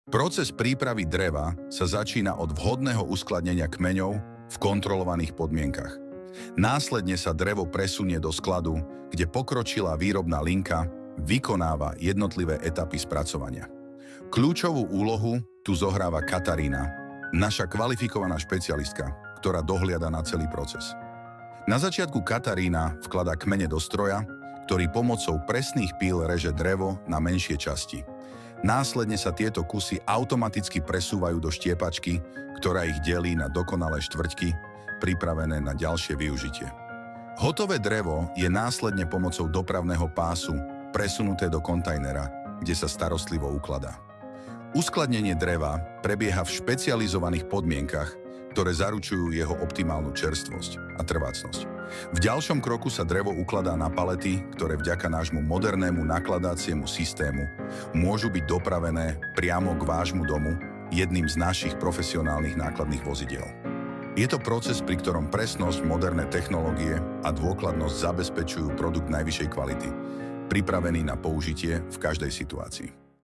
Proces prípravy dreva sa začína od vhodného uskladnenia kmeňov v kontrolovaných podmienkach. Následne sa drevo presunie do skladu, kde pokročilá výrobná linka vykonáva jednotlivé etapy spracovania. Kľúčovú úlohu tu zohráva Katarína, naša kvalifikovaná špecialistka, ktorá dohliada na celý proces. Na začiatku Katarína vkladá kmene do stroja, ktorý pomocou presných píl reže drevo na menšie časti. Následne sa tieto kusy automaticky presúvajú do štiepačky, ktorá ich delí na dokonalé štvrťky, pripravené na ďalšie využitie. Hotové drevo je následne pomocou dopravného pásu presunuté do kontajnera, kde sa starostlivo ukladá. Uskladnenie dreva prebieha v špecializovaných podmienkach, ktoré zaručujú jeho optimálnu čerstvosť a trvácnosť. V ďalšom kroku sa drevo ukladá na palety, ktoré vďaka nášmu modernému nakladaciemu systému môžu byť dopravené priamo k vášmu domu jedným z našich profesionálnych nákladných vozidiel. Je to proces, pri ktorom presnosť, moderné technológie a dôkladnosť zabezpečujú produkt najvyššej kvality, pripravený na použitie v každej situácii.